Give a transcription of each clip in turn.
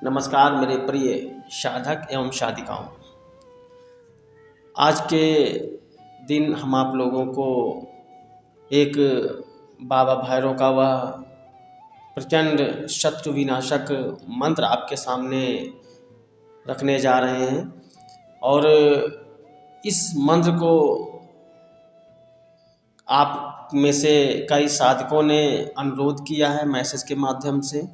नमस्कार मेरे प्रिय साधक एवं साधिकाओं। आज के दिन हम आप लोगों को एक बाबा भैरव का वह प्रचंड शत्रु विनाशक मंत्र आपके सामने रखने जा रहे हैं। और इस मंत्र को आप में से कई साधकों ने अनुरोध किया है मैसेज के माध्यम से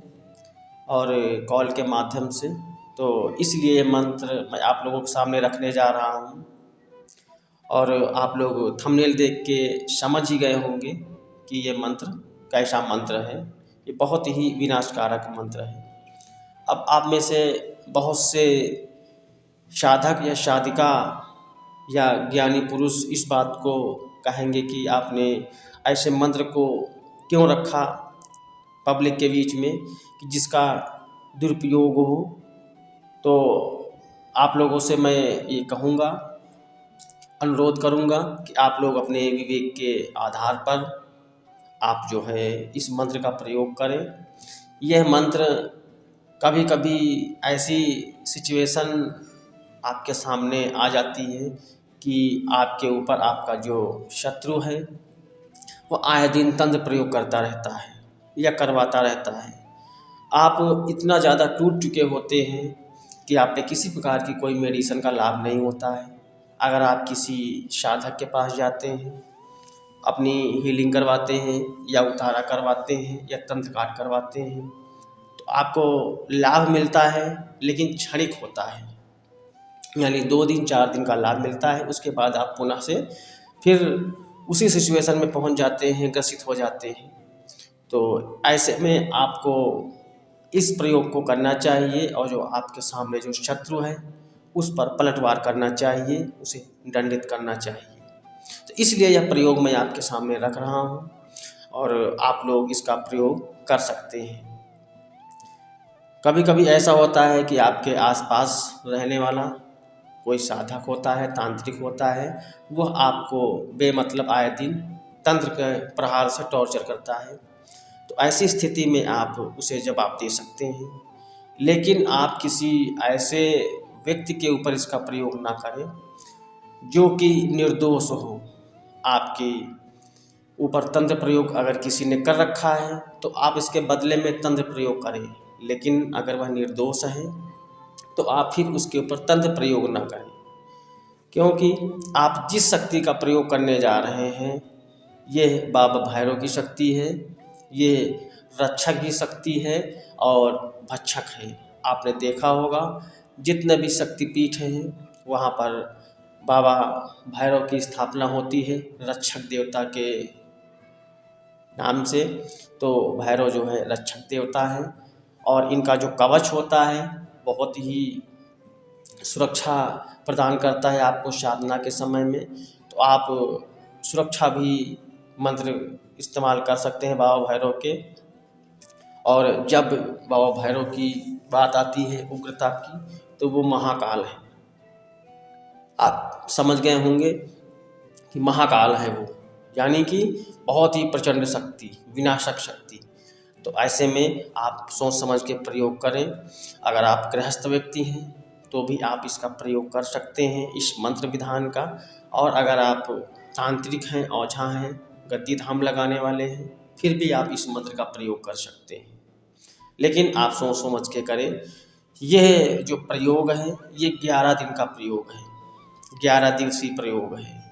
और कॉल के माध्यम से, तो इसलिए ये मंत्र मैं आप लोगों के सामने रखने जा रहा हूँ। और आप लोग थंबनेल देख के समझ ही गए होंगे कि ये मंत्र कैसा मंत्र है। ये बहुत ही विनाशकारक मंत्र है। अब आप में से बहुत से साधक या साधिका या ज्ञानी पुरुष इस बात को कहेंगे कि आपने ऐसे मंत्र को क्यों रखा पब्लिक के बीच में कि जिसका दुरुपयोग हो। तो आप लोगों से मैं ये कहूँगा, अनुरोध करूँगा कि आप लोग अपने विवेक के आधार पर आप जो है इस मंत्र का प्रयोग करें। यह मंत्र कभी कभी ऐसी सिचुएशन आपके सामने आ जाती है कि आपके ऊपर आपका जो शत्रु है वो आए दिन तंत्र प्रयोग करता रहता है या करवाता रहता है। आप इतना ज़्यादा टूट चुके होते हैं कि आप पे किसी प्रकार की कोई मेडिसिन का लाभ नहीं होता है। अगर आप किसी साधक के पास जाते हैं, अपनी हीलिंग करवाते हैं या उतारा करवाते हैं या तंत्र काट करवाते हैं, तो आपको लाभ मिलता है लेकिन क्षणिक होता है, यानी 2 दिन 4 दिन का लाभ मिलता है। उसके बाद आप पुनः से फिर उसी सिचुएशन में पहुंच जाते हैं, ग्रसित हो जाते हैं। तो ऐसे में आपको इस प्रयोग को करना चाहिए और जो आपके सामने जो शत्रु है उस पर पलटवार करना चाहिए, उसे दंडित करना चाहिए। तो इसलिए यह प्रयोग मैं आपके सामने रख रहा हूँ और आप लोग इसका प्रयोग कर सकते हैं। कभी कभी ऐसा होता है कि आपके आसपास रहने वाला कोई साधक होता है, तांत्रिक होता है, वह आपको बेमतलब आए दिन तंत्र के प्रहार से टॉर्चर करता है। तो ऐसी स्थिति में आप उसे जवाब दे सकते हैं, लेकिन आप किसी ऐसे व्यक्ति के ऊपर इसका प्रयोग ना करें जो कि निर्दोष हो। आपके ऊपर तंत्र प्रयोग अगर किसी ने कर रखा है तो आप इसके बदले में तंत्र प्रयोग करें, लेकिन अगर वह निर्दोष है तो आप फिर उसके ऊपर तंत्र प्रयोग ना करें, क्योंकि आप जिस शक्ति का प्रयोग करने जा रहे हैं ये बाबा भैरव की शक्ति है, ये रक्षक की शक्ति है और भक्षक है। आपने देखा होगा जितने भी शक्तिपीठ हैं वहाँ पर बाबा भैरव की स्थापना होती है रक्षक देवता के नाम से। तो भैरव जो है रक्षक देवता है और इनका जो कवच होता है बहुत ही सुरक्षा प्रदान करता है आपको साधना के समय में। तो आप सुरक्षा भी मंत्र इस्तेमाल कर सकते हैं बाबा भैरव के। और जब बाबा भैरव की बात आती है उग्रता की, तो वो महाकाल है। आप समझ गए होंगे कि महाकाल है वो, यानी कि बहुत ही प्रचंड शक्ति, विनाशक शक्ति। तो ऐसे में आप सोच समझ के प्रयोग करें। अगर आप गृहस्थ व्यक्ति हैं तो भी आप इसका प्रयोग कर सकते हैं इस मंत्र विधान का। और अगर आप तांत्रिक हैं, ओझा हैं, गद्दी धाम लगाने वाले हैं, फिर भी आप इस मंत्र का प्रयोग कर सकते हैं, लेकिन आप सोच समझ के करें। यह जो प्रयोग है ये 11 दिन का प्रयोग है, 11 दिवसीय प्रयोग है।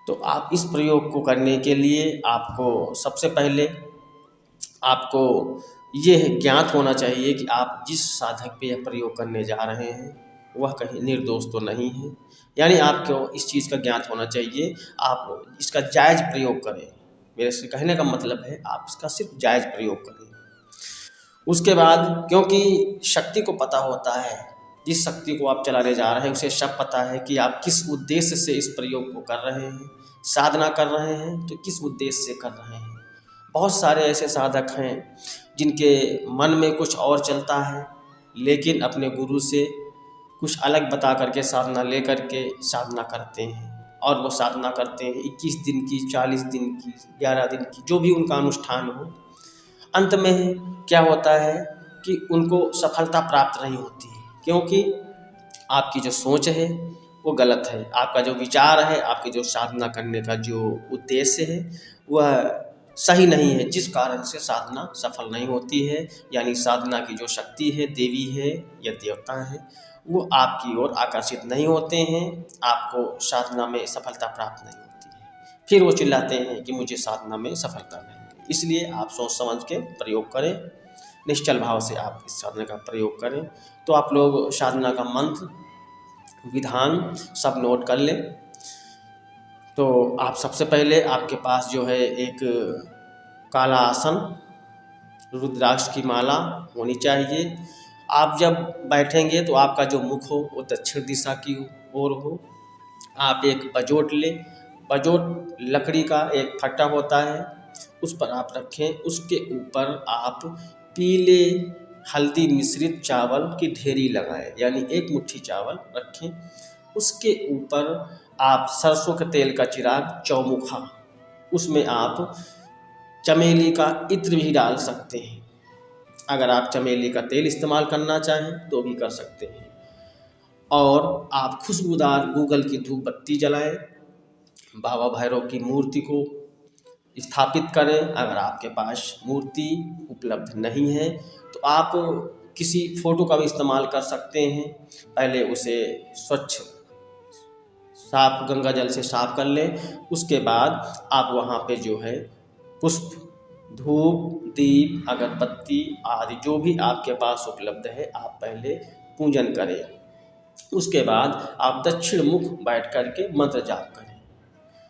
तो आप इस प्रयोग को करने के लिए आपको सबसे पहले आपको यह ज्ञात होना चाहिए कि आप जिस साधक पे यह प्रयोग करने जा रहे हैं वह कहीं निर्दोष तो नहीं है, यानी आपको इस चीज़ का ज्ञात होना चाहिए। आप इसका जायज़ प्रयोग करें। मेरे से कहने का मतलब है आप इसका सिर्फ जायज़ प्रयोग करें। उसके बाद क्योंकि शक्ति को पता होता है, जिस शक्ति को आप चलाने जा रहे हैं उसे सब पता है कि आप किस उद्देश्य से इस प्रयोग को कर रहे हैं, साधना कर रहे हैं तो किस उद्देश्य से कर रहे हैं। बहुत सारे ऐसे साधक हैं जिनके मन में कुछ और चलता है, लेकिन अपने गुरु से कुछ अलग बता करके साधना ले करके साधना करते हैं। और वो साधना करते हैं 21 दिन की, 40 दिन की, 11 दिन की, जो भी उनका अनुष्ठान हो। अंत में क्या होता है कि उनको सफलता प्राप्त नहीं होती है, क्योंकि आपकी जो सोच है वो गलत है, आपका जो विचार है, आपकी जो साधना करने का जो उद्देश्य है वह सही नहीं है, जिस कारण से साधना सफल नहीं होती है। यानी साधना की जो शक्ति है, देवी है या देवता है, वो आपकी ओर आकर्षित नहीं होते हैं, आपको साधना में सफलता प्राप्त नहीं होती है। फिर वो चिल्लाते हैं कि मुझे साधना में सफलता नहीं मिली। इसलिए आप सोच समझ के प्रयोग करें, निश्चल भाव से आप इस साधना का प्रयोग करें। तो आप लोग साधना का मंत्र, विधान सब नोट कर लें। तो आप सबसे पहले आपके पास जो है एक काला आसन, रुद्राक्ष की माला होनी चाहिए। आप जब बैठेंगे तो आपका जो मुख हो वो दक्षिण दिशा की ओर हो। आप एक बजोट लें, बजोट लकड़ी का एक फट्टा होता है, उस पर आप रखें। उसके ऊपर आप पीले हल्दी मिश्रित चावल की ढेरी लगाएं, यानी एक मुट्ठी चावल रखें। उसके ऊपर आप सरसों के तेल का चिराग चौमुखा, उसमें आप चमेली का इत्र भी डाल सकते हैं। अगर आप चमेली का तेल इस्तेमाल करना चाहें तो भी कर सकते हैं। और आप खुशबूदार गूगल की धूप बत्ती जलाएं। बाबा भैरव की मूर्ति को स्थापित करें। अगर आपके पास मूर्ति उपलब्ध नहीं है तो आप किसी फोटो का भी इस्तेमाल कर सकते हैं। पहले उसे स्वच्छ साफ गंगा जल से साफ कर लें। उसके बाद आप वहाँ पे जो है पुष्प, धूप, दीप, अगरबत्ती आदि जो भी आपके पास उपलब्ध है आप पहले पूजन करें। उसके बाद आप दक्षिण मुख बैठ कर के मंत्र जाप करें।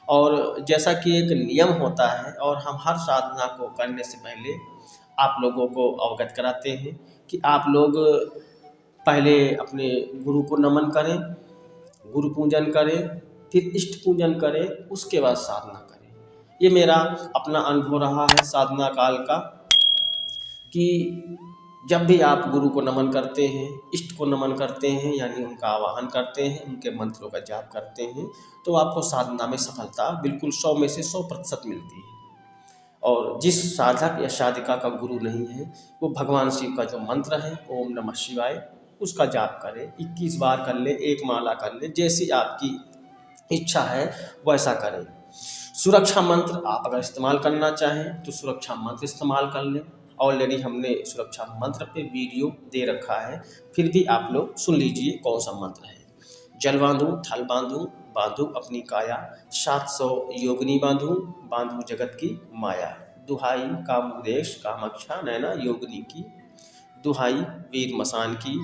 और जैसा कि एक नियम होता है और हम हर साधना को करने से पहले आप लोगों को अवगत कराते हैं कि आप लोग पहले अपने गुरु को नमन करें, गुरु पूजन करें, फिर इष्ट पूजन करें, उसके बाद साधना करें। ये मेरा अपना अनुभव रहा है साधना काल का कि जब भी आप गुरु को नमन करते हैं, इष्ट को नमन करते हैं, यानी उनका आवाहन करते हैं, उनके मंत्रों का जाप करते हैं, तो आपको साधना में सफलता बिल्कुल 100 में से 100% मिलती है। और जिस साधक या साधिका का गुरु नहीं है वो भगवान शिव का जो मंत्र है ओम नमः शिवाय, उसका जाप करें। 21 बार कर ले, एक माला कर ले, जैसी आपकी इच्छा है वैसा करें। सुरक्षा मंत्र आप अगर इस्तेमाल करना चाहें तो सुरक्षा मंत्र इस्तेमाल कर लें। ऑलरेडी हमने सुरक्षा मंत्र पे वीडियो दे रखा है, फिर भी आप लोग सुन लीजिए कौन सा मंत्र है। जल बांधूं थल बांधूं, बांधूं अपनी काया, 700 योगिनी बांधूं, बांधूं जगत की माया। दुहाई कामोदेश कामाक्षा नैना योगिनी की, दुहाई वीर मसान की,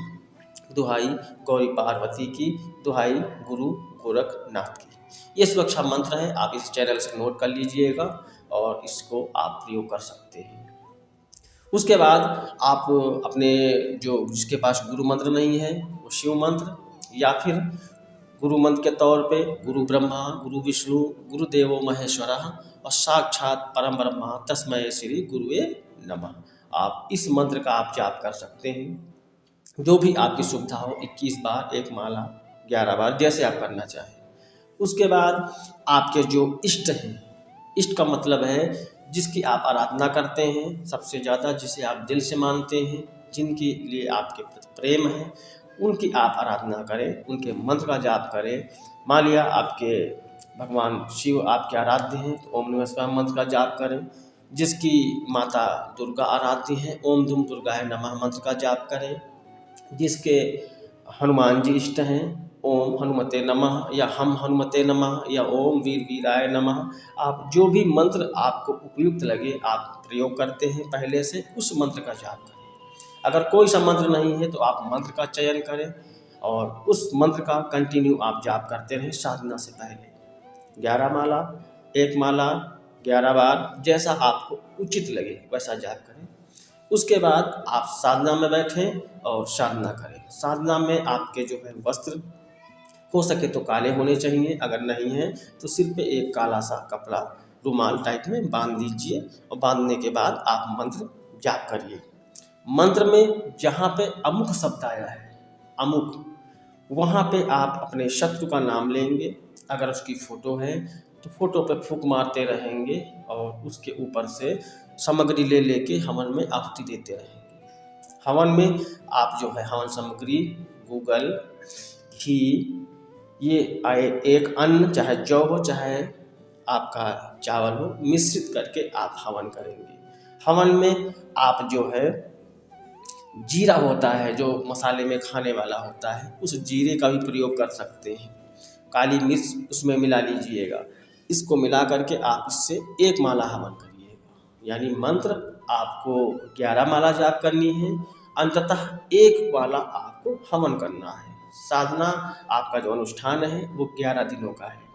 दुहाई गौरी पार्वती की, दुहाई गुरु गोरखनाथ की। ये सुरक्षा मंत्र है, आप इस चैनल से नोट कर लीजिएगा और इसको आप प्रयोग कर सकते हैं। उसके बाद आप अपने जो जिसके पास गुरु मंत्र नहीं है वो शिव मंत्र, या फिर गुरु मंत्र के तौर पे गुरु ब्रह्मा गुरु विष्णु गुरु देवो महेश्वरः और साक्षात परम ब्रह्मा तस्मै श्री गुरुवे नमः, आप इस मंत्र का आप जाप कर सकते हैं। जो भी आपकी सुविधा हो, 21 बार, एक माला, 11 बार, जैसे आप करना चाहें। उसके बाद आपके जो इष्ट हैं, इष्ट का मतलब है जिसकी आप आराधना करते हैं सबसे ज़्यादा, जिसे आप दिल से मानते हैं, जिनके लिए आपके प्रति प्रेम है, उनकी आप आराधना करें, उनके मंत्र का जाप करें। मान लिया आपके भगवान शिव आपके आराध्य हैं तो ओम नमः शिवाय मंत्र का जाप करें। जिसकी माता दुर्गा आराध्य हैं, ओम दुम दुर्गाय नमः मंत्र का जाप करें। जिसके हनुमान जी इष्ट हैं, ओम हनुमते नमः या हम हनुमते नमः या ओम वीर वीराय नमः। आप जो भी मंत्र आपको उपयुक्त लगे आप प्रयोग करते हैं पहले से, उस मंत्र का जाप करें। अगर कोई सा मंत्र नहीं है तो आप मंत्र का चयन करें और उस मंत्र का कंटिन्यू आप जाप करते रहें साधना से पहले। 11 माला, एक माला, 11 बार, जैसा आपको उचित लगे वैसा जाप करें। उसके बाद आप साधना में बैठें और साधना करें। साधना में आपके जो है वस्त्र हो सके तो काले होने चाहिए, अगर नहीं है तो सिर पे एक काला सा कपड़ा रुमाल टाइप में बांध दीजिए और बांधने के बाद आप मंत्र जाप करिए। मंत्र में जहाँ पे अमुक शब्द आया है, अमुक, वहाँ पे आप अपने शत्रु का नाम लेंगे। अगर उसकी फ़ोटो है तो फोटो पे फूंक मारते रहेंगे और उसके ऊपर से सामग्री ले लेके हवन में आहुति देते रहेंगे। हवन में आप जो है हवन सामग्री गूगल, घी, ये एक अन्न चाहे जौ हो चाहे आपका चावल हो, मिश्रित करके आप हवन करेंगे। हवन में आप जो है जीरा होता है जो मसाले में खाने वाला होता है, उस जीरे का भी प्रयोग कर सकते हैं। काली मिर्च उसमें मिला लीजिएगा, इसको मिला करके आप इससे एक माला हवन करिएगा। यानी मंत्र आपको 11 माला जाप करनी है, अंततः एक माला आपको हवन करना है। साधना आपका जो अनुष्ठान है वो 11 दिनों का है।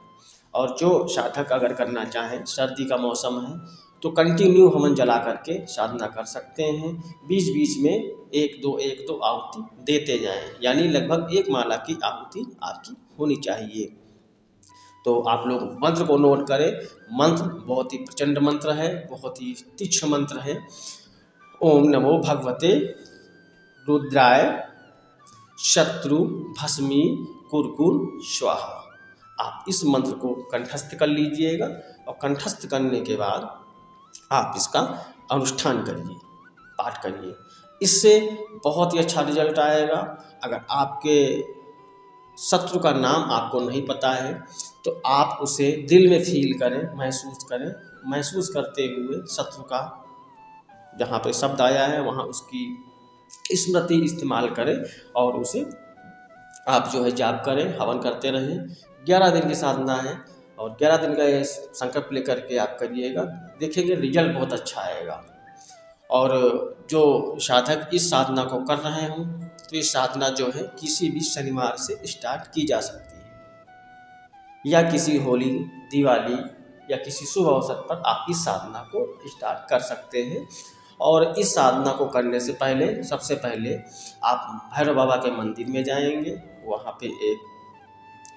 और जो साधक अगर करना चाहें, सर्दी का मौसम है तो कंटिन्यू हवन जला करके साधना कर सकते हैं। बीच बीच में एक दो आहुति देते जाएं, यानी लगभग एक माला की आहुति आपकी होनी चाहिए। तो आप लोग मंत्र को नोट करें। मंत्र बहुत ही प्रचंड मंत्र है, बहुत ही तीक्ष्ण मंत्र है। ओम नमो भगवते रुद्राय शत्रु भस्मी कुरकुर स्वाहा। आप इस मंत्र को कंठस्थ कर लीजिएगा और कंठस्थ करने के बाद आप इसका अनुष्ठान करिए, पाठ करिए। इससे बहुत ही अच्छा रिजल्ट आएगा। अगर आपके शत्रु का नाम आपको नहीं पता है तो आप उसे दिल में फील करें, महसूस करें। महसूस करते हुए शत्रु का जहाँ पे शब्द आया है वहाँ उसकी स्मृति इस्तेमाल करें और उसे आप जो है जाप करें, हवन करते रहें। 11 दिन की साधना है और 11 दिन का ये संकल्प लेकर के आप करिएगा, देखेंगे रिजल्ट बहुत अच्छा आएगा। और जो साधक इस साधना को कर रहे हों तो ये साधना जो है किसी भी शनिवार से स्टार्ट की जा सकती है, या किसी होली, दिवाली या किसी शुभ अवसर पर आप इस साधना को स्टार्ट कर सकते हैं। और इस साधना को करने से पहले सबसे पहले आप भैरव बाबा के मंदिर में जाएंगे, वहाँ पे एक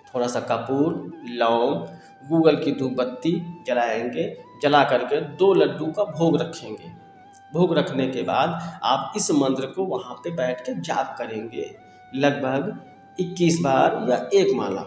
थोड़ा सा कपूर, लौंग, गूगल की धूप बत्ती जलाएंगे। जला करके 2 लड्डू का भोग रखेंगे। भोग रखने के बाद आप इस मंत्र को वहाँ पे बैठ के जाप करेंगे लगभग 21 बार या एक माला।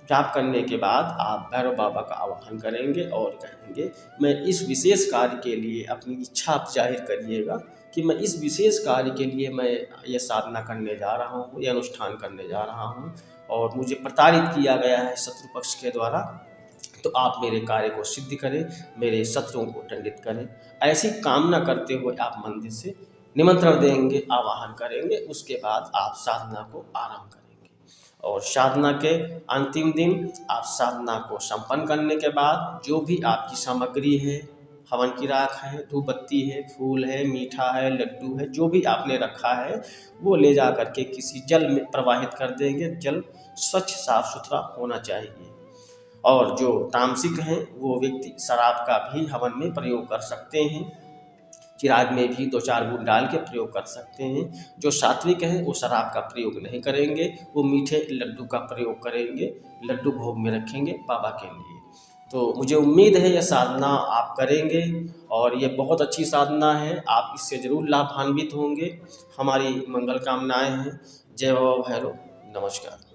जाप करने के बाद आप भैरव बाबा का आवाहन करेंगे और कहेंगे मैं इस विशेष कार्य के लिए, अपनी इच्छा आप जाहिर करिएगा कि मैं इस विशेष कार्य के लिए मैं ये साधना करने जा रहा हूँ, ये अनुष्ठान करने जा रहा हूँ और मुझे प्रताड़ित किया गया है शत्रु पक्ष के द्वारा, तो आप मेरे कार्य को सिद्ध करें, मेरे शत्रुओं को दंडित करें। ऐसी कामना करते हुए आप मंदिर से निमंत्रण देंगे, आवाहन करेंगे। उसके बाद आप साधना को आरंभ करेंगे और साधना के अंतिम दिन आप साधना को संपन्न करने के बाद जो भी आपकी सामग्री है, हवन की राख है, धूप बत्ती है, फूल है, मीठा है, लड्डू है, जो भी आपने रखा है वो ले जा करके किसी जल में प्रवाहित कर देंगे। जल स्वच्छ साफ सुथरा होना चाहिए। और जो तामसिक हैं वो व्यक्ति शराब का भी हवन में प्रयोग कर सकते हैं, चिराग में भी 2-4 बूंद डाल के प्रयोग कर सकते हैं। जो सात्विक हैं वो शराब का प्रयोग नहीं करेंगे, वो मीठे लड्डू का प्रयोग करेंगे, लड्डू भोग में रखेंगे बाबा के लिए। तो मुझे उम्मीद है यह साधना आप करेंगे और ये बहुत अच्छी साधना है, आप इससे ज़रूर लाभान्वित होंगे। हमारी मंगल कामनाएं हैं। जय बाबा भैरव। नमस्कार।